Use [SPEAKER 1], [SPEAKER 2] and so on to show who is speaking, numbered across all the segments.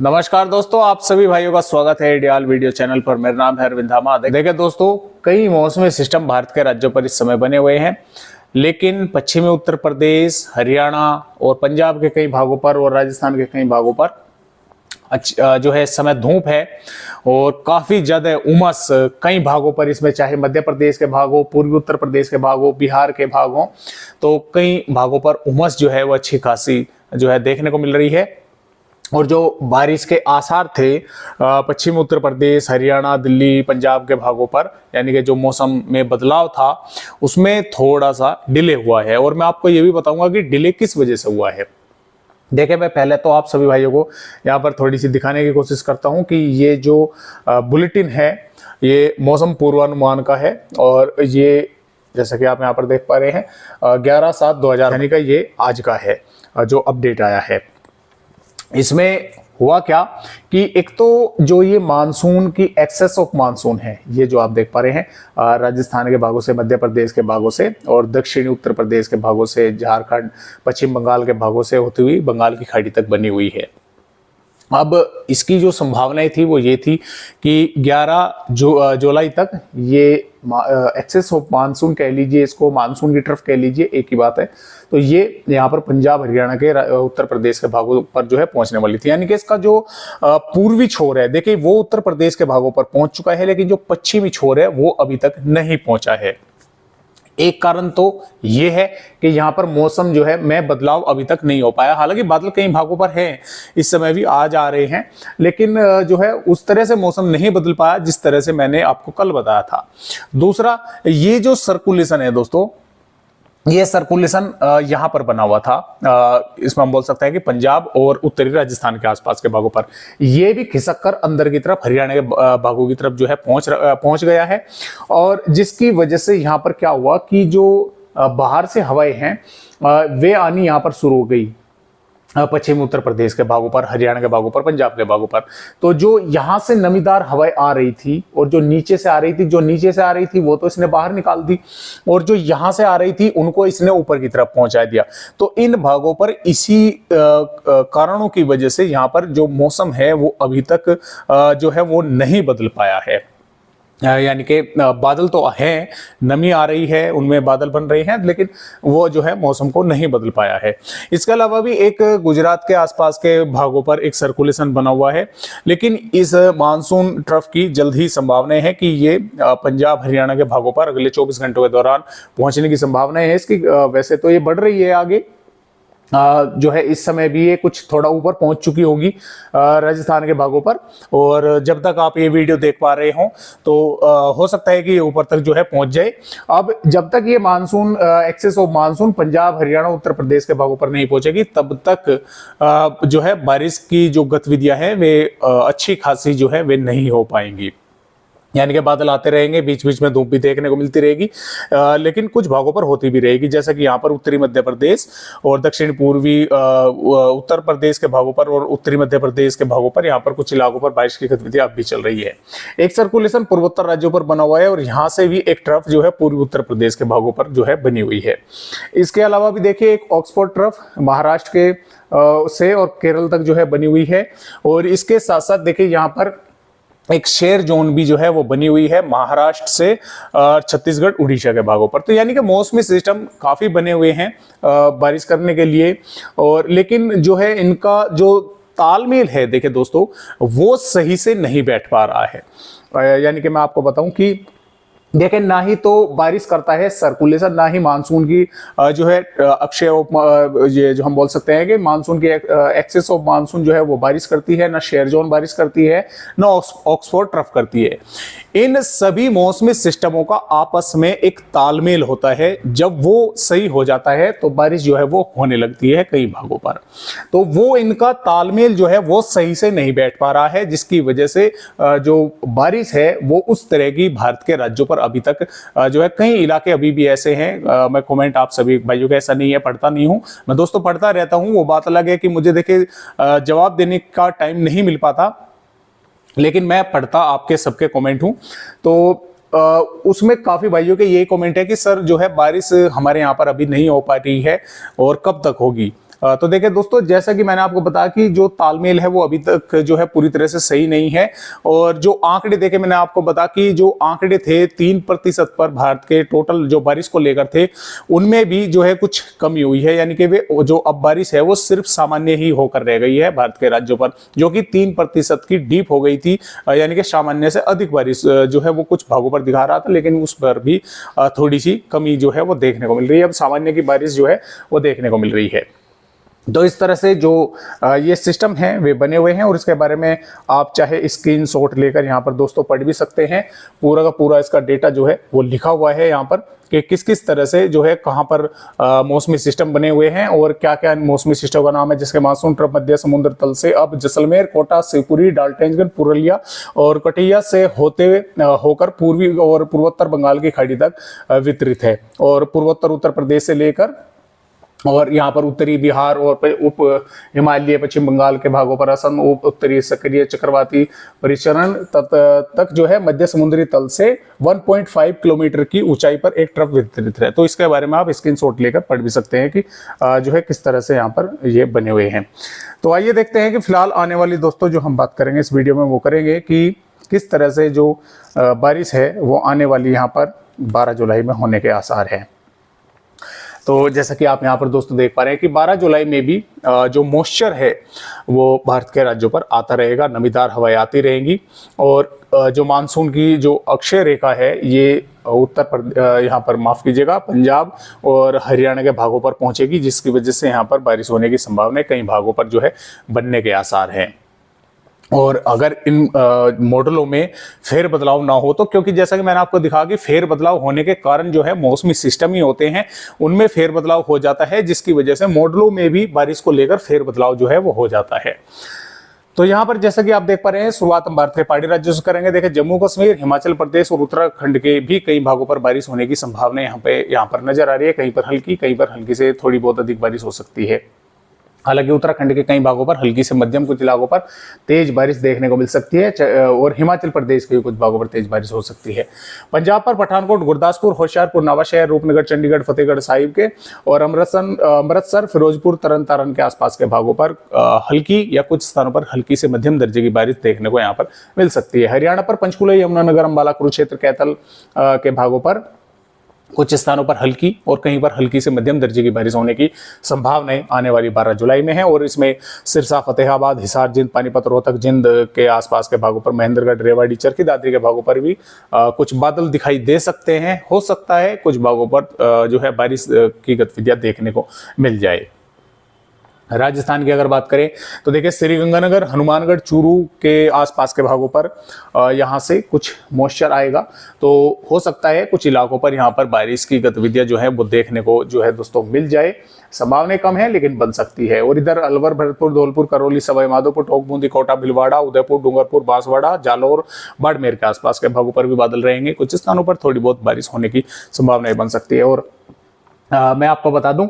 [SPEAKER 1] नमस्कार दोस्तों, आप सभी भाइयों का स्वागत है आइडियल वीडियो चैनल पर। मेरा नाम है अरविंद धामा। देखिए दोस्तों, कई मौसमी सिस्टम भारत के राज्यों पर इस समय बने हुए हैं, लेकिन पश्चिमी उत्तर प्रदेश, हरियाणा और पंजाब के कई भागों पर और राजस्थान के कई भागों पर जो है इस समय धूप है और काफी ज्यादा उमस कई भागों पर इसमें, चाहे मध्य प्रदेश के भाग हो, पूर्वी उत्तर प्रदेश के भाग हो, बिहार के भाग हो, तो कई भागों पर उमस जो है वो अच्छी खासी जो है देखने को मिल रही है। और जो बारिश के आसार थे पश्चिमी उत्तर प्रदेश, हरियाणा, दिल्ली, पंजाब के भागों पर, यानी कि जो मौसम में बदलाव था उसमें थोड़ा सा डिले हुआ है। और मैं आपको ये भी बताऊंगा कि डिले किस वजह से हुआ है। देखिए, मैं पहले तो आप सभी भाइयों को यहाँ पर थोड़ी सी दिखाने की कोशिश करता हूँ कि ये जो बुलेटिन है ये मौसम पूर्वानुमान का है, और ये जैसा कि आप यहाँ पर देख पा रहे हैं 11/7/2000 यानी कि ये आज का है जो अपडेट आया है। इसमें हुआ क्या कि एक तो जो ये मानसून की एक्सेस ऑफ मानसून है, ये जो आप देख पा रहे हैं राजस्थान के भागों से, मध्य प्रदेश के भागों से और दक्षिणी उत्तर प्रदेश के भागों से, झारखंड, पश्चिम बंगाल के भागों से होती हुई बंगाल की खाड़ी तक बनी हुई है। अब इसकी जो संभावनाएं थी वो ये थी कि 11 जुलाई तक ये एक्सेस ऑफ मानसून कह लीजिए, इसको मानसून की तरफ कह लीजिए, एक ही बात है, तो ये यहाँ पर पंजाब, हरियाणा के, उत्तर प्रदेश के भागों पर जो है पहुंचने वाली थी। यानी कि इसका जो पूर्वी छोर है, देखिए वो उत्तर प्रदेश के भागों पर पहुंच चुका है, लेकिन जो पश्चिमी छोर है वो अभी तक नहीं पहुंचा है। एक कारण तो यह है कि यहां पर मौसम जो है में बदलाव अभी तक नहीं हो पाया। हालांकि बादल कई भागों पर हैं, इस समय भी आ जा रहे हैं, लेकिन जो है उस तरह से मौसम नहीं बदल पाया जिस तरह से मैंने आपको कल बताया था। दूसरा, ये जो सर्कुलेशन है दोस्तों, ये सर्कुलेशन यहां पर बना हुआ था, इसमें हम बोल सकते हैं कि पंजाब और उत्तरी राजस्थान के आसपास के भागों पर, ये भी खिसक कर अंदर की तरफ हरियाणा के भागों की तरफ जो है पहुंच गया है। और जिसकी वजह से यहां पर क्या हुआ कि जो बाहर से हवाएं हैं वे आनी यहां पर शुरू हो गई, पश्चिमी उत्तर प्रदेश के भागों पर, हरियाणा के भागों पर, पंजाब के भागों पर। तो जो यहां से नमीदार हवाएं आ रही थी और जो नीचे से आ रही थी, जो नीचे से आ रही थी वो तो इसने बाहर निकाल दी, और जो यहां से आ रही थी उनको इसने ऊपर की तरफ पहुंचा दिया। तो इन भागों पर इसी कारणों की वजह से यहां पर जो मौसम है वो अभी तक जो है वो नहीं बदल पाया है। यानी कि बादल तो हैं, नमी आ रही है, उनमें बादल बन रहे हैं, लेकिन वो जो है मौसम को नहीं बदल पाया है। इसके अलावा भी एक गुजरात के आसपास के भागों पर एक सर्कुलेशन बना हुआ है, लेकिन इस मानसून ट्रफ की जल्द ही संभावना है कि ये पंजाब, हरियाणा के भागों पर अगले 24 घंटों के दौरान पहुंचने की संभावना है इसकी। वैसे तो ये बढ़ रही है आगे, जो है इस समय भी ये कुछ थोड़ा ऊपर पहुंच चुकी होगी राजस्थान के भागों पर, और जब तक आप ये वीडियो देख पा रहे हो तो हो सकता है कि ये ऊपर तक जो है पहुंच जाए। अब जब तक ये monsoon access of monsoon Punjab, Haryana, Uttar Pradesh के भागों पर नहीं पहुंचेगी, तब तक जो है बारिश की जो गतिविधियां हैं वे अच्छी खासी जो है वे नहीं हो पाएंगी। यानी कि बादल आते रहेंगे, बीच बीच में धूप भी देखने को मिलती रहेगी, लेकिन कुछ भागों पर होती भी रहेगी, जैसा कि यहाँ पर उत्तरी मध्य प्रदेश और दक्षिण पूर्वी उत्तर प्रदेश के भागों पर और उत्तरी मध्य प्रदेश के भागों पर, यहाँ पर कुछ इलाकों पर बारिश की गतिविधियां अब भी चल रही है। एक सर्कुलेशन पूर्वोत्तर राज्यों पर बना हुआ है, और यहाँ से भी एक ट्रफ जो है पूर्वी उत्तर प्रदेश के भागों पर जो है बनी हुई है। इसके अलावा भी देखिए एक ऑक्सफोर्ड ट्रफ महाराष्ट्र के से और केरल तक जो है बनी हुई है, और इसके साथ साथ देखिए यहाँ पर एक शेयर जोन भी जो है वो बनी हुई है महाराष्ट्र से छत्तीसगढ़, उड़ीसा के भागों पर। तो यानी कि मौसमी सिस्टम काफी बने हुए हैं बारिश करने के लिए, और लेकिन जो है इनका जो तालमेल है, देखिए दोस्तों, वो सही से नहीं बैठ पा रहा है। यानी कि मैं आपको बताऊं कि देखें, ना ही तो बारिश करता है सर्कुलेशन, ना ही मानसून की जो है अक्षय ये जो हम बोल सकते हैं कि मानसून की एक्सेस ऑफ मानसून जो है वो बारिश करती है, ना शेयर जोन बारिश करती है, ना ऑक्सफोर्ड ट्रफ करती है। इन सभी मौसमी सिस्टमों का आपस में एक तालमेल होता है, जब वो सही हो जाता है तो बारिश जो है वो होने लगती है कई भागों पर। तो वो इनका तालमेल जो है वो सही से नहीं बैठ पा रहा है, जिसकी वजह से जो बारिश है वो उस तरह की भारत के राज्यों पर अभी तक जो है कई इलाके अभी भी ऐसे हैं। मैं कमेंट आप सभी भाइयों का ऐसा नहीं है, पढ़ता नहीं हूं मैं दोस्तों, पढ़ता रहता हूं, वो बात अलग है कि मुझे देखिए जवाब देने का टाइम नहीं मिल पाता, लेकिन मैं पढ़ता आपके सबके कमेंट हूं। तो उसमें काफी भाइयों के ये कमेंट है कि सर जो है बारिश हमारे यहाँ पर अभी नहीं हो पा रही है और कब तक होगी। तो देखिए दोस्तों, जैसा कि मैंने आपको बताया कि जो तालमेल है वो अभी तक जो है पूरी तरह से सही नहीं है। और जो आंकड़े देखे मैंने आपको बताया कि जो आंकड़े थे 3% पर भारत के टोटल जो बारिश को लेकर थे, उनमें भी जो है कुछ कमी हुई है, यानी कि वे जो अब बारिश है वो सिर्फ सामान्य ही होकर रह गई है भारत के राज्यों पर, जो कि 3% की डीप हो गई थी, यानी कि सामान्य से अधिक बारिश जो है वो कुछ भागों पर दिखा रहा था, लेकिन उस पर भी थोड़ी सी कमी जो है वो देखने को मिल रही है। अब सामान्य की बारिश जो है वो देखने को मिल रही है। तो इस तरह से जो ये सिस्टम है वे बने हुए हैं, और इसके बारे में आप चाहे स्क्रीनशॉट लेकर यहाँ पर दोस्तों पढ़ भी सकते हैं। पूरा का पूरा इसका डेटा जो है वो लिखा हुआ है यहाँ पर कि किस किस तरह से जो है कहाँ पर मौसमी सिस्टम बने हुए हैं और क्या क्या मौसमी सिस्टम का नाम है, जिसके मानसून ट्रफ मध्य समुद्र तल से अब जैसलमेर, कोटा, शिवपुरी, डाल्टनगंज, पुरुलिया और कटिया से होते होकर पूर्वी और पूर्वोत्तर बंगाल की खाड़ी तक वितरित है, और पूर्वोत्तर उत्तर प्रदेश से लेकर और यहाँ पर उत्तरी बिहार और उप हिमालय पश्चिम बंगाल के भागों पर असम, उत्तरी सक्रिय चक्रवाती परिसरण तक जो है मध्य समुद्री तल से 1.5 किलोमीटर की ऊंचाई पर एक ट्रफ वितरित है। तो इसके बारे में आप स्क्रीनशॉट लेकर पढ़ भी सकते हैं कि जो है किस तरह से यहाँ पर ये बने हुए हैं। तो आइए देखते हैं कि फिलहाल आने वाली दोस्तों जो हम बात करेंगे इस वीडियो में वो करेंगे कि किस तरह से जो बारिश है वो आने वाली यहाँ पर 12 जुलाई में होने के आसार हैं। तो जैसा कि आप यहाँ पर दोस्तों देख पा रहे हैं कि 12 जुलाई में भी जो मॉइस्चर है वो भारत के राज्यों पर आता रहेगा, नमीदार हवाएं आती रहेंगी, और जो मानसून की जो अक्षय रेखा है ये यहाँ पर माफ कीजिएगा पंजाब और हरियाणा के भागों पर पहुंचेगी, जिसकी वजह से यहाँ पर बारिश होने की संभावना कई भागों पर जो है बनने के आसार हैं। और अगर इन मॉडलों में फेर बदलाव ना हो तो, क्योंकि जैसा कि मैंने आपको दिखा कि फेर बदलाव होने के कारण जो है मौसमी सिस्टम ही होते हैं, उनमें फेर बदलाव हो जाता है, जिसकी वजह से मॉडलों में भी बारिश को लेकर फेर बदलाव जो है वो हो जाता है। तो यहाँ पर जैसा कि आप देख पा रहे हैं, शुरुआत हम भारत के पहाड़ी राज्यों से करेंगे। देखिए जम्मू कश्मीर, हिमाचल प्रदेश और उत्तराखंड के भी कई भागों पर बारिश होने की संभावना यहाँ पर नजर आ रही है। कहीं पर हल्की से थोड़ी बहुत अधिक बारिश हो सकती है। हालांकि उत्तराखंड के कई भागों पर हल्की से मध्यम, कुछ इलाकों पर तेज बारिश देखने को मिल सकती है, और हिमाचल प्रदेश के कुछ भागों पर तेज बारिश हो सकती है। पंजाब पर पठानकोट, गुरदासपुर, होशियारपुर, नवाशहर, रूपनगर, चंडीगढ़, फतेहगढ़ साहिब के और अमृतसर, फिरोजपुर, तरन तारण के आसपास के भागों पर हल्की या कुछ स्थानों पर हल्की से मध्यम दर्जे की बारिश देखने को यहाँ पर मिल सकती है। हरियाणा पर पंचकुला, यमुनानगर, अंबाला, कुरुक्षेत्र, कैथल के भागों पर कुछ स्थानों पर हल्की और कहीं पर हल्की से मध्यम दर्जे की बारिश होने की संभावनाएं आने वाली 12 जुलाई में है, और इसमें सिरसा, फतेहाबाद, हिसार, जिंद, पानीपत, रोहतक, जिंद के आसपास के भागों पर, महेंद्रगढ़, रेवाड़ी, चरखी दादरी के भागों पर भी कुछ बादल दिखाई दे सकते हैं। हो सकता है कुछ भागों पर जो है बारिश की गतिविधियां देखने को मिल जाए। राजस्थान की अगर बात करें तो देखिए श्रीगंगानगर, हनुमानगढ़, चूरू के आसपास के भागों पर यहाँ से कुछ मॉइस्चर आएगा, तो हो सकता है कुछ इलाकों पर यहाँ पर बारिश की गतिविधियां जो है वो देखने को जो है दोस्तों मिल जाए। संभावनाएं कम है लेकिन बन सकती है। और इधर अलवर, भरतपुर, धौलपुर, करौली, सवाई माधोपुर, टोंक, बूंदी, कोटा, भीलवाड़ा, उदयपुर, डूंगरपुर, बांसवाड़ा, जालौर, बाड़मेर के आसपास के भागों पर भी बादल रहेंगे। कुछ स्थानों पर थोड़ी बहुत बारिश होने की संभावनाएं बन सकती है। और मैं आपको बता दूं,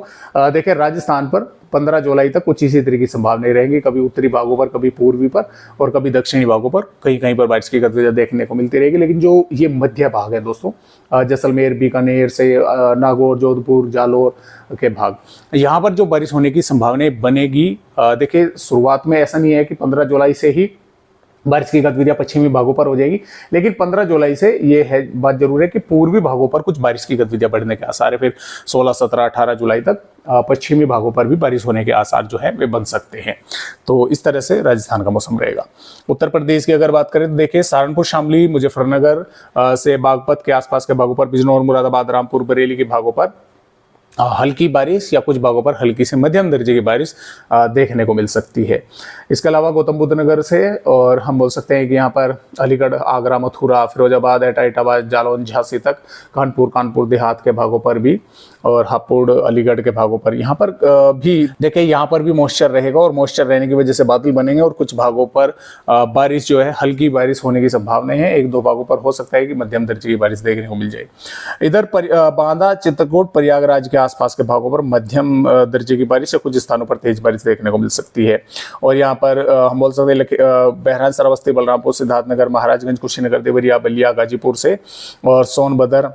[SPEAKER 1] देखिए राजस्थान पर 15 जुलाई तक कुछ इसी तरह की संभावनाएं रहेंगी, कभी उत्तरी भागों पर, कभी पूर्वी पर और कभी दक्षिणी भागों पर कहीं कहीं पर बारिश की गतिविधियां देखने को मिलती रहेगी। लेकिन जो ये मध्य भाग है दोस्तों, जैसलमेर, बीकानेर से नागौर, जोधपुर, जालौर के भाग, यहाँ पर जो बारिश होने की संभावनाएं बनेगी। देखिए शुरुआत में ऐसा नहीं है कि 15 जुलाई से ही बारिश की गतिविधियां पश्चिमी भागों पर हो जाएगी, लेकिन 15 जुलाई से ये है बात जरूर है कि पूर्वी भागों पर कुछ बारिश की गतिविधियां बढ़ने के आसार है। फिर 16, 17, 18 जुलाई तक पश्चिमी भागों पर भी बारिश होने के आसार जो है वे बन सकते हैं। तो इस तरह से राजस्थान का मौसम रहेगा। उत्तर प्रदेश की अगर बात करें तो देखिए सहारनपुर, शामली, मुजफ्फरनगर से बागपत के आसपास के भागों पर, बिजनौर, मुरादाबाद, रामपुर, बरेली के भागों पर हल्की बारिश या कुछ भागों पर हल्की से मध्यम दर्जे की बारिश देखने को मिल सकती है। इसके अलावा गौतम बुद्ध नगर से और हम बोल सकते हैं कि यहाँ पर अलीगढ़, आगरा, मथुरा, फिरोजाबाद, एटाइटाबाद, जालौन, झांसी तक, कानपुर देहात के भागों पर भी और हापुड़, अलीगढ़ के भागों पर यहाँ पर भी देखिए यहाँ पर भी मॉइस्चर रहेगा और मॉइस्चर रहने की वजह से बादल बनेंगे और कुछ भागों पर बारिश जो है हल्की बारिश होने की संभावना है। 1-2 भागों पर हो सकता है कि मध्यम दर्जे की बारिश देखने को मिल जाए। इधर बांदा, चित्रकूट, प्रयागराज के आसपास के भागों पर मध्यम दर्जे की बारिश या कुछ स्थानों पर तेज बारिश देखने को मिल सकती है। और यहाँ पर हम बोल सकते हैं बहराइच, श्रावस्ती, बलरामपुर, सिद्धार्थनगर, महाराजगंज, कुशीनगर, देवरिया, बलिया, गाजीपुर से और सोनभद्र,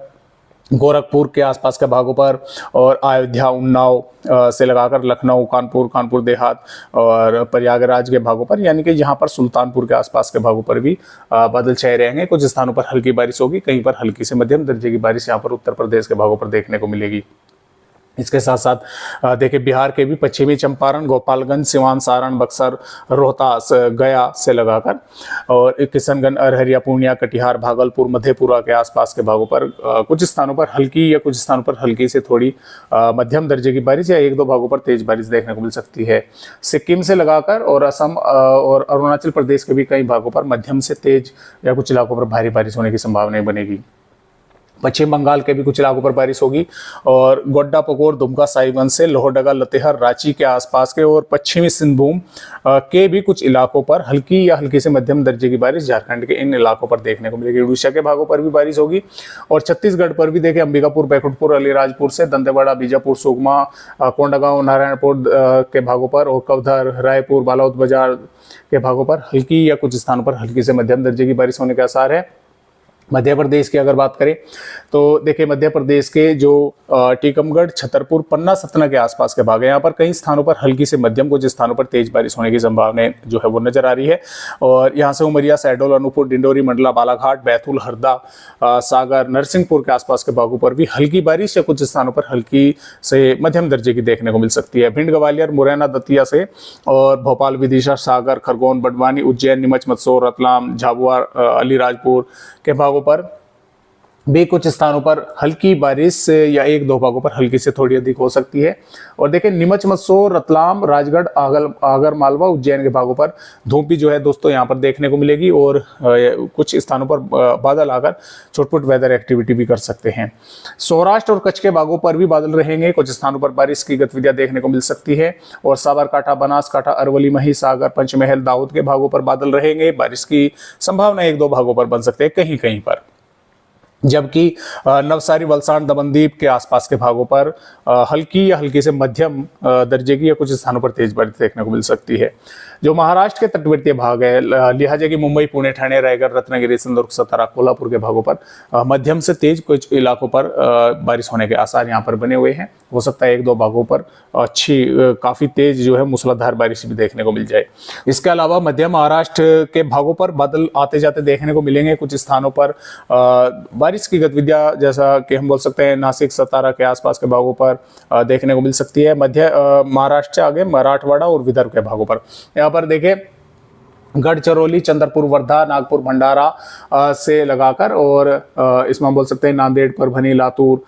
[SPEAKER 1] गोरखपुर के आसपास के भागों पर, और अयोध्या, उन्नाव से लगाकर लखनऊ, कानपुर देहात और प्रयागराज के भागों पर, यानी कि यहाँ पर सुल्तानपुर के आसपास के भागों पर भी बादल छाए रहेंगे। कुछ स्थानों पर हल्की बारिश होगी, कहीं पर हल्की से मध्यम दर्जे की बारिश यहाँ पर उत्तर प्रदेश के भागों पर देखने को मिलेगी। इसके साथ साथ देखिए बिहार के भी पश्चिमी चंपारण, गोपालगंज, सिवान, सारण, बक्सर, रोहतास, गया से लगाकर, और किशनगंज, अररिया, पूर्णिया, कटिहार, भागलपुर, मधेपुरा के आसपास के भागों पर कुछ स्थानों पर हल्की या कुछ स्थानों पर हल्की से थोड़ी मध्यम दर्जे की बारिश या एक दो भागों पर तेज बारिश देखने को मिल सकती है। सिक्किम से लगाकर और असम और अरुणाचल प्रदेश के भी कई भागों पर मध्यम से तेज या कुछ इलाकों पर भारी बारिश होने की संभावना बनेगी। पश्चिम बंगाल के भी कुछ इलाकों पर बारिश होगी, और गोड्डा, पकोर, दुमका, साहिबगंज से लोहरदगा, लतेहर, रांची के आसपास के और पश्चिमी सिंहभूम के भी कुछ इलाकों पर हल्की या हल्की से मध्यम दर्जे की बारिश झारखंड के इन इलाकों पर देखने को मिलेगी। उड़ीसा के भागों पर भी बारिश होगी, और छत्तीसगढ़ पर भी देखिए अंबिकापुर, बैकुंठपुर, अलीराजपुर से दंतेवाड़ा, बीजापुर, सुकमा, कोंडागांव, नारायणपुर के भागों पर, और कवधर, रायपुर, बालोद बाजार के भागों पर हल्की या कुछ स्थानों पर हल्की से मध्यम दर्जे की बारिश होने के आसार है। मध्य प्रदेश की अगर बात करें तो देखिए मध्य प्रदेश के जो टीकमगढ़, छतरपुर, पन्ना, सतना के आसपास के भाग है, यहाँ पर कई स्थानों पर हल्की से मध्यम, कुछ स्थानों पर तेज बारिश होने की संभावना जो है वो नजर आ रही है। और यहाँ से उमरिया, शहडोल, अनूपपुर, डिंडोरी, मंडला, बालाघाट, बैतूल, हरदा, सागर, नरसिंहपुर के आसपास के भागों पर भी हल्की बारिश या कुछ स्थानों पर हल्की से मध्यम दर्जे की देखने को मिल सकती है। भिंड, ग्वालियर, मुरैना, दतिया से, और भोपाल, विदिशा, सागर, खरगोन, बड़वानी, उज्जैन, नीमच, मंदसौर, रतलाम, झाबुआ, अलीराजपुर के भागों पर भी कुछ स्थानों पर हल्की बारिश या एक दो भागों पर हल्की से थोड़ी अधिक हो सकती है। और देखिए नीमच, मंदसौर, रतलाम, राजगढ़, आगर मालवा, उज्जैन के भागों पर धूप भी जो है दोस्तों यहाँ पर देखने को मिलेगी, और कुछ स्थानों पर बादल आकर छोट-मोट वेदर एक्टिविटी भी कर सकते हैं। सौराष्ट्र और कच्छ के भागों पर भी बादल रहेंगे, कुछ स्थानों पर बारिश की गतिविधियां देखने को मिल सकती है। और साबरकांठा, बनासकांठा, अरवली, महिसागर, पंचमहल, दाऊद के भागों पर बादल रहेंगे, बारिश की संभावना एक दो भागों पर बन सकते हैं कहीं कहीं पर। जबकि नवसारी, वलसाड, दमनदीप के आसपास के भागों पर हल्की या हल्की से मध्यम दर्जे की या कुछ स्थानों पर तेज बारिश देखने को मिल सकती है। जो महाराष्ट्र के तटवर्तीय भाग है, लिहाजा की मुंबई, पुणे, ठाणे, रायगढ़, रत्नागिरी, सिंधुदुर्ग, सातारा, कोल्हापुर के भागों पर मध्यम से तेज कुछ इलाकों पर बारिश होने के आसार यहाँ पर बने हुए हैं। हो सकता है एक दो भागों पर अच्छी काफी तेज जो है मूसलाधार बारिश भी देखने को मिल जाए। इसके अलावा मध्य महाराष्ट्र के भागों पर बादल आते जाते देखने को मिलेंगे, कुछ स्थानों पर बारिश की गतिविधियां जैसा कि हम बोल सकते हैं नासिक, सतारा के आसपास के भागों पर देखने को मिल सकती है। मध्य महाराष्ट्र से आगे मराठवाड़ा और विदर्भ के भागों पर यहाँ पर देखें गढ़चिरौली, चंद्रपुर, वर्धा, नागपुर, भंडारा से लगाकर, और इसमें हम बोल सकते हैं नांदेड़, परभनी, लातूर,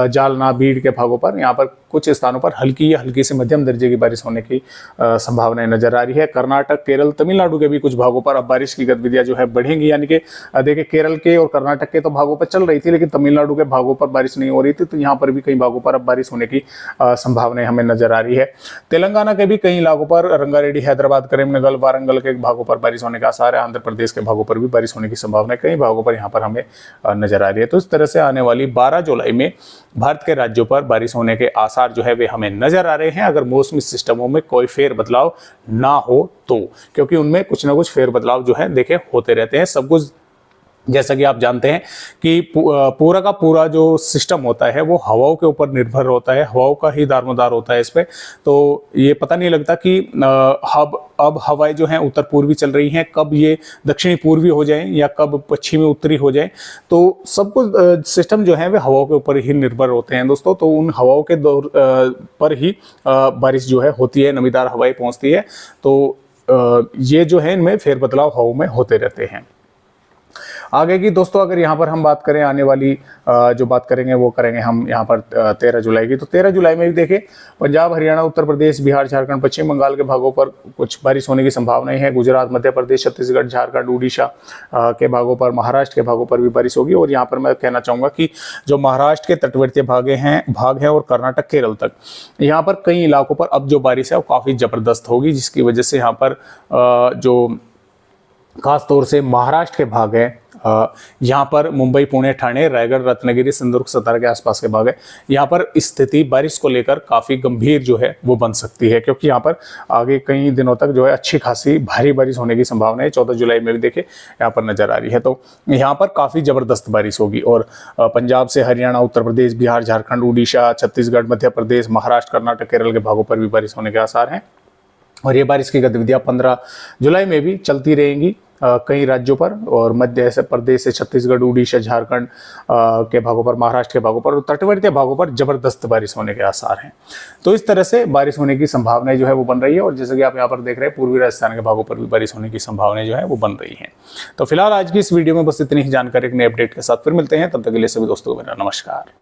[SPEAKER 1] जालना, बीड़ के भागों पर यहाँ पर कुछ स्थानों पर हल्की या हल्की से मध्यम दर्जे की बारिश होने की संभावनाएं नजर आ रही है। कर्नाटक, केरल, तमिलनाडु के भी कुछ भागों पर अब बारिश की गतिविधियां जो है बढ़ेंगी, यानी कि देखिए केरल के और कर्नाटक के तो भागों पर चल रही थी, लेकिन तमिलनाडु के भागों पर बारिश नहीं हो रही थी, तो यहाँ पर भी कई भागों पर अब बारिश होने की संभावनाएं हमें नजर आ रही है। तेलंगाना के भी कई इलाकों पर रंगारेड्डी, हैदराबाद, करीमनगर, वारंगल के भागों पर बारिश होने का आसार है। आंध्र प्रदेश के भागों पर भी बारिश होने की संभावना कई भागों पर यहाँ पर हमें नजर आ रही है। तो इस तरह से आने वाली 12 जुलाई में भारत के राज्यों पर बारिश होने के आसार जो है वे हमें नजर आ रहे हैं, अगर मौसमी सिस्टमों में कोई फेर बदलाव ना हो तो, क्योंकि उनमें कुछ ना कुछ फेर बदलाव जो है देखे होते रहते हैं। सब कुछ जैसा कि आप जानते हैं कि पूरा का पूरा जो सिस्टम होता है वो हवाओं के ऊपर निर्भर होता है, हवाओं का ही दारोमदार होता है इस पे। तो ये पता नहीं लगता कि अब हवाएं जो हैं उत्तर पूर्वी चल रही हैं, कब ये दक्षिणी पूर्वी हो जाएं या कब पश्चिमी उत्तरी हो जाएं। तो सब कुछ सिस्टम जो है वे हवाओं के ऊपर ही निर्भर होते हैं दोस्तों। तो उन हवाओं के दौर पर ही बारिश जो है होती है, नमीदार हवाएं पहुंचती है। तो ये जो है इनमें फेरबदलाव हवाओं में होते रहते हैं। आगे की दोस्तों अगर यहाँ पर हम बात करें, आने वाली जो बात करेंगे वो करेंगे हम यहाँ पर 13 जुलाई की। तो 13 जुलाई में भी देखें पंजाब, हरियाणा, उत्तर प्रदेश, बिहार, झारखंड, पश्चिम बंगाल के भागों पर कुछ बारिश होने की संभावनाएं हैं। गुजरात, मध्य प्रदेश, छत्तीसगढ़, झारखंड, उड़ीसा के भागों पर, महाराष्ट्र के भागों पर भी बारिश होगी। और यहाँ पर मैं कहना चाहूँगा कि जो महाराष्ट्र के तटवर्तीय भाग हैं और कर्नाटक, केरल तक, यहाँ पर कई इलाकों पर अब जो बारिश है वो काफ़ी ज़बरदस्त होगी, जिसकी वजह से यहाँ पर जो खास तौर से महाराष्ट्र के भाग है, यहाँ पर मुंबई, पुणे, ठाणे, रायगढ़, रत्नागिरी, सिंधुदुर्ग, सतारा के आसपास के भाग है। यहाँ पर स्थिति बारिश को लेकर काफी गंभीर जो है वो बन सकती है, क्योंकि यहाँ पर आगे कई दिनों तक जो है अच्छी खासी भारी बारिश होने की संभावना है। 14 जुलाई में भी देखे यहाँ पर नजर आ रही है, तो यहाँ पर काफी जबरदस्त बारिश होगी। और पंजाब से हरियाणा, उत्तर प्रदेश, बिहार, झारखंड, उड़ीसा, छत्तीसगढ़, मध्य प्रदेश, महाराष्ट्र, कर्नाटक, केरल के भागों पर भी बारिश होने के आसार हैं। और ये बारिश की गतिविधियां 15 जुलाई में भी चलती रहेंगी कई राज्यों पर, और मध्य प्रदेश से छत्तीसगढ़, उड़ीसा, झारखंड के भागों पर, महाराष्ट्र के भागों पर और तटवर्तीय भागों पर जबरदस्त बारिश होने के आसार हैं। तो इस तरह से बारिश होने की संभावनाएं जो है वो बन रही है। और जैसे कि आप यहाँ पर देख रहे हैं, पूर्वी राजस्थान के भागों पर भी बारिश होने की संभावनाएं जो है वो बन रही हैं। तो फिलहाल आज की इस वीडियो में बस इतनी ही जानकारी, एक नए अपडेट के साथ फिर मिलते हैं। तब तक के लिए सभी दोस्तों को मेरा नमस्कार।